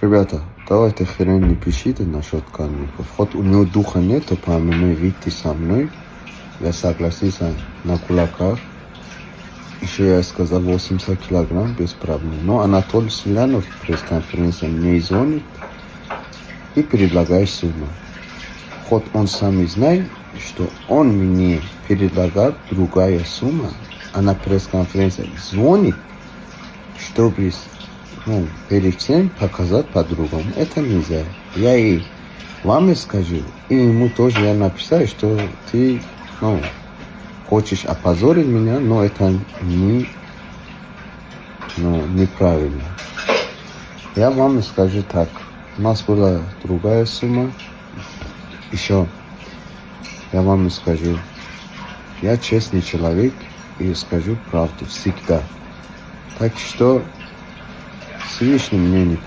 Ребята, давайте хрен не пишите насчет Калмыков. Хоть у него духа нет, то по мне выйти со мной. Я согласился на кулаках. Еще я сказал 80 килограмм без проблем. Но Анатолий Сулянов в пресс-конференции мне звонит и предлагает сумму. Хоть он сам и знает, что он мне предлагает другая сумма, а на пресс-конференции звонит, чтобы перед тем показать по-другому. Это нельзя. Я и вам скажу, и ему тоже я написал, что ты хочешь опозорить меня, но это неправильно. Я вам скажу так. У нас была другая сумма. Еще я вам скажу. Я честный человек и скажу правду всегда. Так что Всевышний мне не